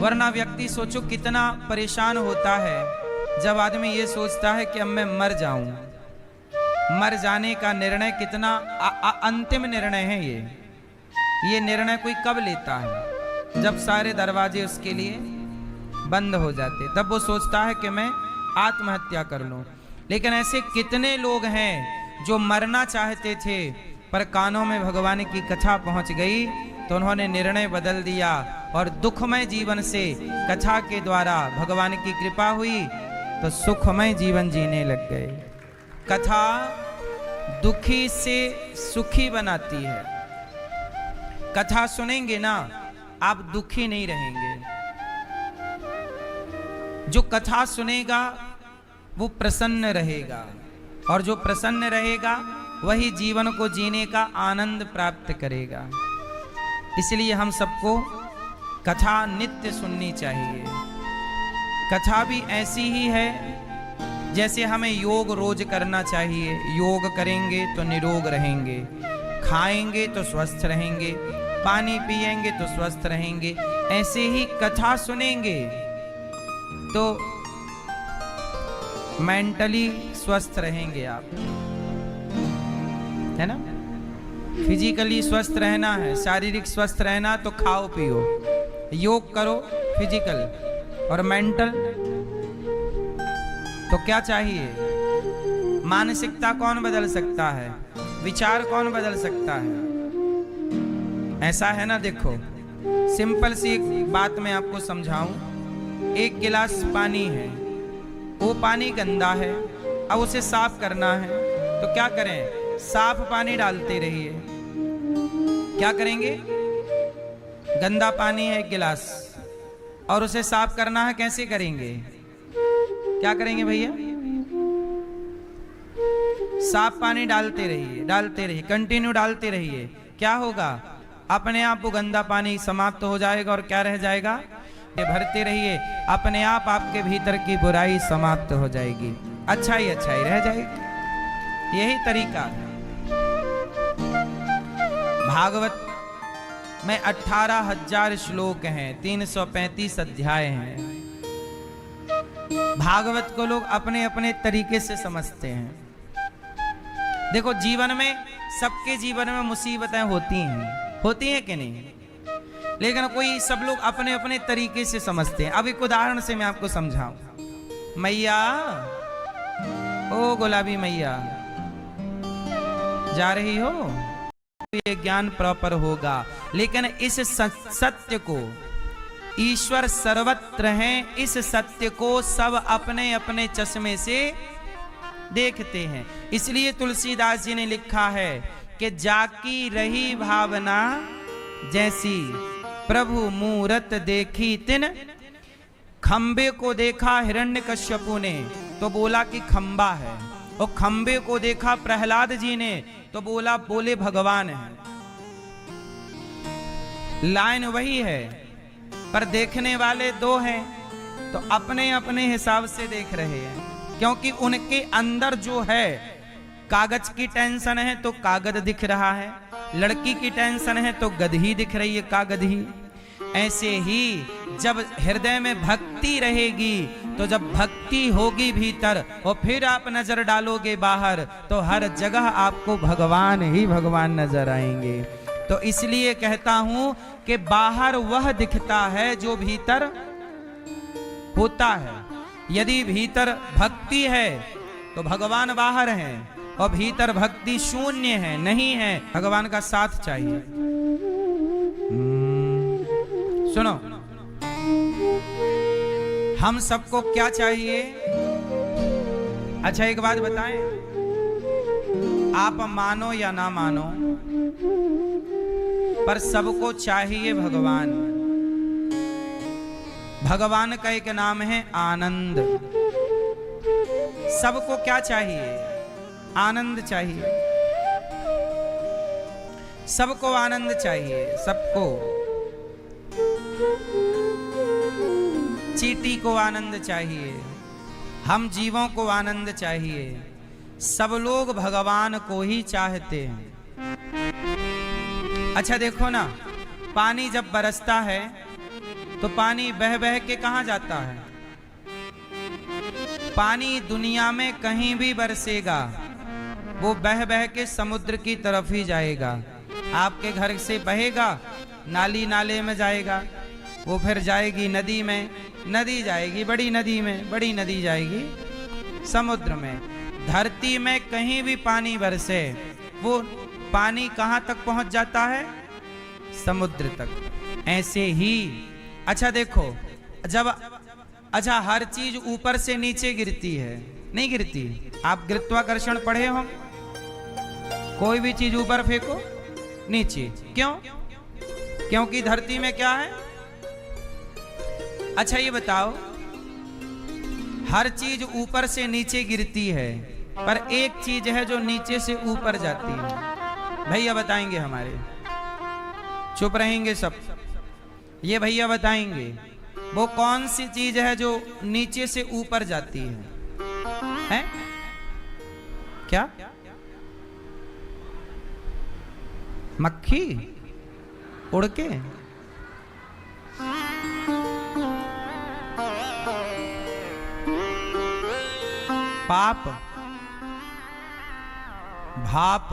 वरना व्यक्ति सोचो कितना परेशान होता है जब आदमी ये सोचता है कि अब मैं मर जाऊं। मर जाने का निर्णय कितना अंतिम निर्णय है। ये निर्णय कोई कब लेता है? जब सारे दरवाजे उसके लिए बंद हो जाते, तब वो सोचता है कि मैं आत्महत्या कर लूं। लेकिन ऐसे कितने लोग हैं जो मरना चाहते थे, पर कानों में भगवान की कथा पहुंच गई तो उन्होंने निर्णय बदल दिया और दुखमय जीवन से कथा के द्वारा भगवान की कृपा हुई तो सुखमय जीवन जीने लग गए। कथा दुखी से सुखी बनाती है। कथा सुनेंगे ना, आप दुखी नहीं रहेंगे। जो कथा सुनेगा वो प्रसन्न रहेगा, और जो प्रसन्न रहेगा वही जीवन को जीने का आनंद प्राप्त करेगा। इसलिए हम सबको कथा नित्य सुननी चाहिए। कथा भी ऐसी ही है जैसे हमें योग रोज करना चाहिए। योग करेंगे तो निरोग रहेंगे, खाएंगे तो स्वस्थ रहेंगे, पानी पिएंगे तो स्वस्थ रहेंगे। ऐसे ही कथा सुनेंगे तो मेंटली स्वस्थ रहेंगे आप, है ना। फिजिकली स्वस्थ रहना है, शारीरिक स्वस्थ रहना, तो खाओ पियो, योग करो फिजिकल, और मेंटल तो क्या चाहिए? मानसिकता कौन बदल सकता है? विचार कौन बदल सकता है? ऐसा है ना, देखो सिंपल सी एक बात मैं आपको समझाऊं। एक गिलास पानी है, वो पानी गंदा है, अब उसे साफ करना है तो क्या करें? साफ पानी डालते रहिए। क्या करेंगे? गंदा पानी है एक गिलास और उसे साफ करना है, कैसे करेंगे? क्या करेंगे भैया? साफ पानी डालते रहिए, कंटिन्यू डालते रहिए। क्या होगा? अपने आप वो गंदा पानी समाप्त हो जाएगा और क्या रह जाएगा? भरते रहिए, अपने आप आपके भीतर की बुराई समाप्त हो जाएगी, अच्छाई रह जाएगी। यही तरीका है। भागवत में 18,000 श्लोक हैं, 335 अध्याय हैं। भागवत को लोग अपने अपने तरीके से समझते हैं। देखो जीवन में, सबके जीवन में मुसीबतें होती हैं कि नहीं? लेकिन कोई, सब लोग अपने अपने तरीके से समझते हैं। अब एक उदाहरण से मैं आपको समझाऊं। मैया, ओ गुलाबी मैया, जा रही हो? ये ज्ञान प्रॉपर होगा। लेकिन इस सत्य को, ईश्वर सर्वत्र है, इस सत्य को सब अपने अपने चश्मे से देखते हैं। इसलिए तुलसीदास जी ने लिखा है कि जाकी रही भावना जैसी, प्रभु मूरत देखी तिन। खंबे को देखा हिरण्यकश्यपु ने तो बोला कि खंबा है, और खंबे को देखा प्रहलाद जी ने तो बोले भगवान है। लाइन वही है, पर देखने वाले दो हैं, तो अपने अपने हिसाब से देख रहे हैं। क्योंकि उनके अंदर जो है, कागज की टेंशन है तो कागज दिख रहा है, लड़की की टेंशन है तो गदही दिख रही है, कागदही। ऐसे ही जब हृदय में भक्ति रहेगी, तो जब भक्ति होगी भीतर और फिर आप नजर डालोगे बाहर, तो हर जगह आपको भगवान ही भगवान नजर आएंगे। तो इसलिए कहता हूं कि बाहर वह दिखता है जो भीतर होता है। यदि भीतर भक्ति है तो भगवान बाहर है, और भीतर भक्ति शून्य है, नहीं है, भगवान का साथ चाहिए। सुनो, हम सबको क्या चाहिए? अच्छा एक बात बताएं, आप मानो या ना मानो, पर सबको चाहिए भगवान। भगवान का एक नाम है आनंद। सबको क्या चाहिए? आनंद चाहिए। सबको आनंद चाहिए, सबको। चींटी को आनंद चाहिए, हम जीवों को आनंद चाहिए। सब लोग भगवान को ही चाहते हैं। अच्छा देखो ना, पानी जब बरसता है तो पानी बह बह के कहां जाता है? पानी दुनिया में कहीं भी बरसेगा, वो बह बह के समुद्र की तरफ ही जाएगा। आपके घर से बहेगा, नाली नाले में जाएगा, वो फिर जाएगी नदी में, नदी जाएगी बड़ी नदी में, बड़ी नदी जाएगी समुद्र में। धरती में कहीं भी पानी बरसे, वो पानी कहां तक पहुंच जाता है? समुद्र तक। ऐसे ही अच्छा देखो, जब अच्छा हर चीज ऊपर से नीचे गिरती है, नहीं गिरती? आप गुरुत्वाकर्षण पढ़े हो? कोई भी चीज ऊपर फेंको नीचे, क्यों? क्योंकि धरती में क्या है? अच्छा ये बताओ, हर चीज ऊपर से नीचे गिरती है, पर एक चीज है जो नीचे से ऊपर जाती है। भैया बताएंगे हमारे, चुप रहेंगे सब। ये भैया बताएंगे वो कौन सी चीज है जो नीचे से ऊपर जाती है? क्या? मक्खी उड़ के? पाप, भाप।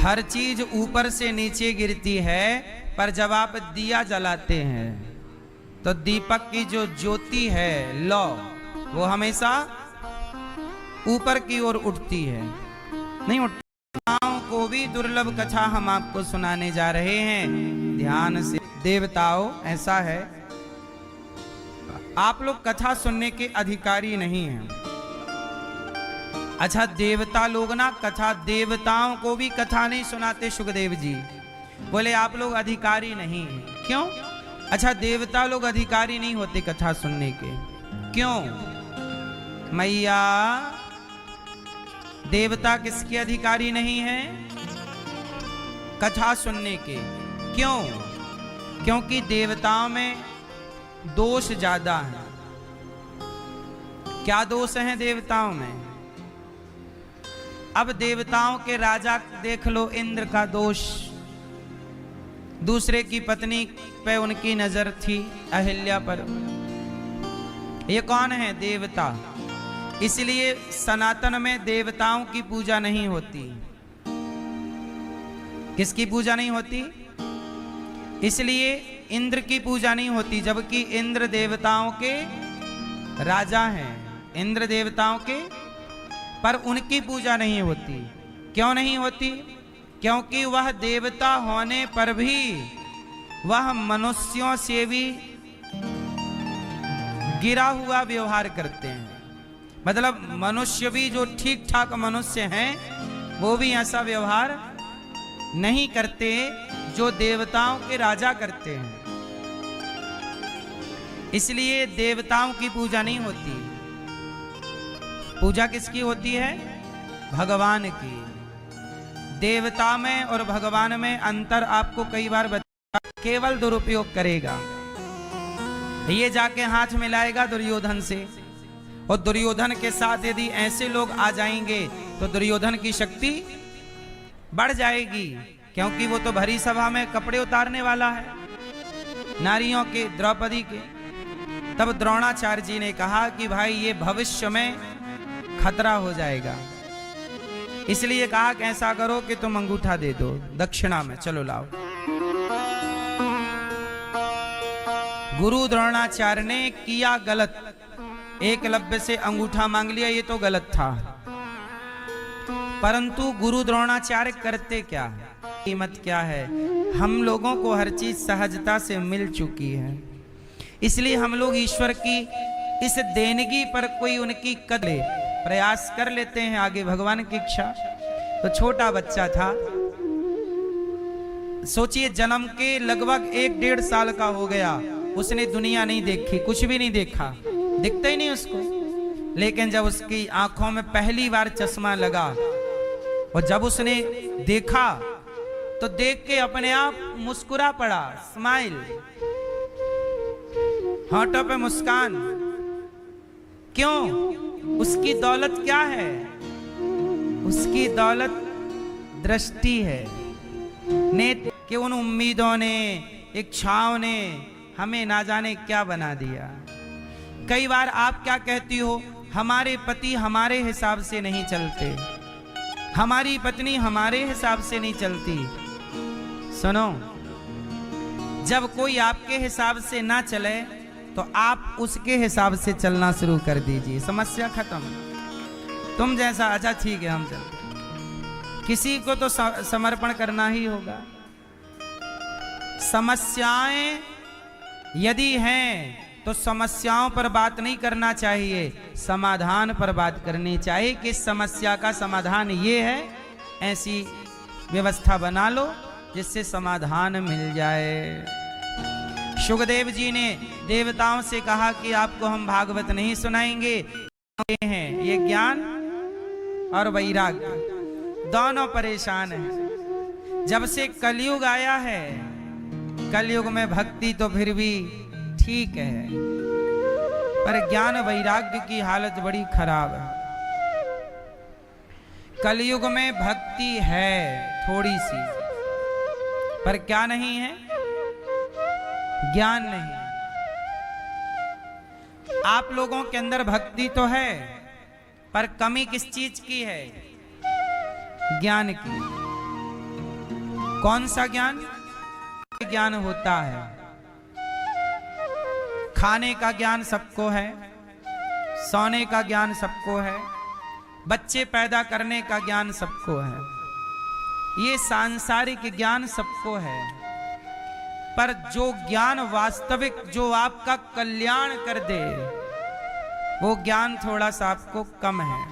हर चीज ऊपर से नीचे गिरती है, पर जब आप दिया जलाते हैं तो दीपक की जो ज्योति है, लौ, वो हमेशा ऊपर की ओर उठती है, नहीं उठती। को भी दुर्लभ कथा हम आपको सुनाने जा रहे हैं, ध्यान से। देवताओं, ऐसा है, आप लोग कथा सुनने के अधिकारी नहीं हैं। अच्छा देवता लोग ना कथा, देवताओं को भी कथा नहीं सुनाते। सुखदेव जी बोले आप लोग अधिकारी नहीं हैं। क्यों? अच्छा देवता लोग अधिकारी नहीं होते कथा सुनने के, क्यों? मैया, देवता किसके अधिकारी नहीं है? कथा सुनने के। क्यों? क्योंकि देवताओं में दोष ज्यादा है। क्या दोष हैं देवताओं में? अब देवताओं के राजा देख लो, इंद्र का दोष, दूसरे की पत्नी पे उनकी नजर थी, अहिल्या पर। ये कौन है? देवता। इसलिए सनातन में देवताओं की पूजा नहीं होती। किसकी पूजा नहीं होती? इसलिए इंद्र की पूजा नहीं होती, जबकि इंद्र देवताओं के राजा हैं, इंद्र देवताओं के, पर उनकी पूजा नहीं होती। क्यों नहीं होती? क्योंकि वह देवता होने पर भी वह मनुष्यों से भी गिरा हुआ व्यवहार करते हैं। मतलब मनुष्य भी, जो ठीक ठाक मनुष्य हैं, वो भी ऐसा व्यवहार नहीं करते जो देवताओं के राजा करते हैं। इसलिए देवताओं की पूजा नहीं होती। पूजा किसकी होती है? भगवान की। देवता में और भगवान में अंतर आपको कई बार बता, केवल दुरुपयोग करेगा। ये जाके हाथ मिलाएगा दुर्योधन से, और दुर्योधन के साथ यदि ऐसे लोग आ जाएंगे तो दुर्योधन की शक्ति बढ़ जाएगी, क्योंकि वो तो भरी सभा में कपड़े उतारने वाला है नारियों के, द्रौपदी के। तब द्रोणाचार्य जी ने कहा कि भाई ये भविष्य में खतरा हो जाएगा, इसलिए कहा कि ऐसा करो कि तुम अंगूठा दे दो दक्षिणा में, चलो लाओ। गुरु द्रोणाचार्य ने किया गलत, एकलव्य से अंगूठा मांग लिया, ये तो गलत था। परंतु गुरु द्रोणाचार्य करते क्या है? कीमत क्या है? हम लोगों को हर चीज सहजता से मिल चुकी है, इसलिए हम लोग ईश्वर की इस देनगी पर कोई उनकी कदर प्रयास कर लेते हैं आगे, भगवान की इच्छा। तो छोटा बच्चा था, सोचिए जन्म के लगभग 1-1.5 साल का हो गया, उसने दुनिया नहीं देखी, कुछ भी नहीं देखा, दिखता ही नहीं उसको। लेकिन जब उसकी आंखों में पहली बार चश्मा लगा और जब उसने देखा तो देख के अपने आप मुस्कुरा पड़ा, स्माइल, होठों पे मुस्कान। क्यों? उसकी दौलत क्या है? उसकी दौलत दृष्टि है। नेत्र के उन उम्मीदों ने, इच्छाओं ने हमें ना जाने क्या बना दिया। कई बार आप क्या कहती हो, हमारे पति हमारे हिसाब से नहीं चलते, हमारी पत्नी हमारे हिसाब से नहीं चलती। सुनो, जब कोई आपके हिसाब से ना चले तो आप उसके हिसाब से चलना शुरू कर दीजिए, समस्या खत्म। तुम जैसा, अच्छा ठीक है हम चलते। किसी को तो समर्पण करना ही होगा। समस्याएं यदि हैं तो समस्याओं पर बात नहीं करना चाहिए, समाधान पर बात करनी चाहिए कि समस्या का समाधान ये है, ऐसी व्यवस्था बना लो जिससे समाधान मिल जाए। सुखदेव जी ने देवताओं से कहा कि आपको हम भागवत नहीं सुनाएंगे, हैं ये ज्ञान और वैराग्य दोनों परेशान हैं। जब से कलयुग आया है, कलयुग में भक्ति तो फिर भी ठीक है, पर ज्ञान वैराग्य की हालत बड़ी खराब है। कलयुग में भक्ति है थोड़ी सी, पर क्या नहीं है, ज्ञान नहीं। आप लोगों के अंदर भक्ति तो है, पर कमी किस चीज की है, ज्ञान की। कौन सा ज्ञान? ज्ञान होता है, खाने का ज्ञान सबको है, सोने का ज्ञान सबको है, बच्चे पैदा करने का ज्ञान सबको है, ये सांसारिक ज्ञान सबको है। पर जो ज्ञान वास्तविक, जो आपका कल्याण कर दे, वो ज्ञान थोड़ा सा आपको कम है।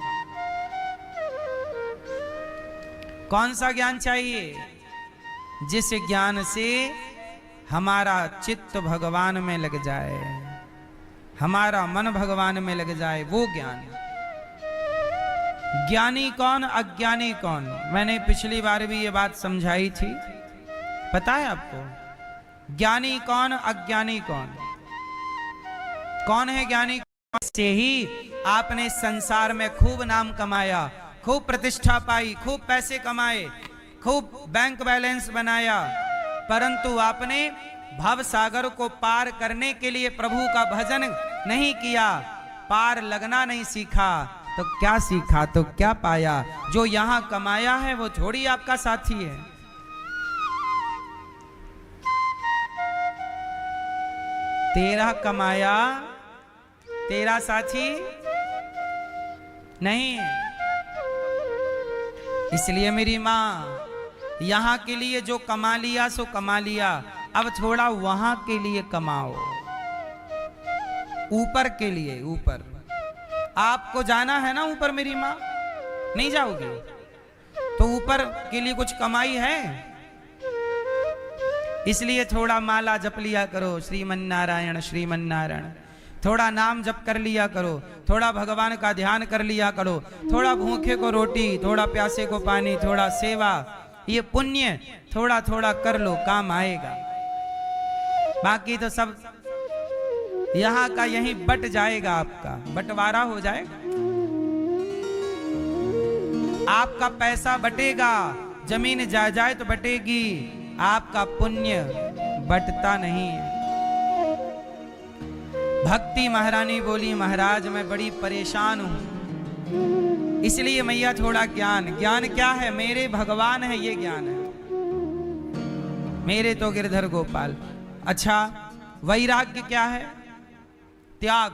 कौन सा ज्ञान चाहिए? जिस ज्ञान से हमारा चित्त भगवान में लग जाए, हमारा मन भगवान में लग जाए, वो ज्ञान। ज्ञानी कौन, अज्ञानी कौन? मैंने पिछली बार भी ये बात समझाई थी, पता है आपको? ज्ञानी कौन, अज्ञानी कौन? कौन है ज्ञानी? से ही आपने संसार में खूब नाम कमाया, खूब प्रतिष्ठा पाई, खूब पैसे कमाए, खूब बैंक बैलेंस बनाया, परंतु आपने भव सागर को पार करने के लिए प्रभु का भजन नहीं किया, पार लगना नहीं सीखा, तो क्या सीखा, तो क्या पाया? जो यहां कमाया है वो थोड़ी आपका साथी है। तेरा कमाया तेरा साथी नहीं है। इसलिए मेरी मां, यहां के लिए जो कमा लिया सो कमा लिया, अब थोड़ा वहां के लिए कमाओ, ऊपर के लिए। ऊपर आपको जाना है ना, ऊपर मेरी मां, नहीं जाओगे तो ऊपर के लिए कुछ कमाई है। इसलिए थोड़ा माला जप लिया करो, श्रीमन नारायण श्रीमन नारायण, थोड़ा नाम जप कर लिया करो, थोड़ा भगवान का ध्यान कर लिया करो, थोड़ा भूखे को रोटी, थोड़ा प्यासे को पानी, थोड़ा सेवा, ये पुण्य थोड़ा थोड़ा कर लो, काम आएगा। बाकी तो सब यहां का यहीं बट जाएगा, आपका बंटवारा हो जाएगा, आपका पैसा बटेगा, जमीन जायदाद तो बटेगी, आपका पुण्य बटता नहीं है। भक्ति महारानी बोली, महाराज मैं बड़ी परेशान हूं, इसलिए मैया थोड़ा ज्ञान। ज्ञान क्या है? मेरे भगवान है, ये ज्ञान है, मेरे तो गिरधर गोपाल। अच्छा, वैराग्य क्या है? त्याग।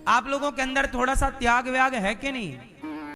आप लोगों के अंदर थोड़ा सा त्याग व्याग है कि नहीं?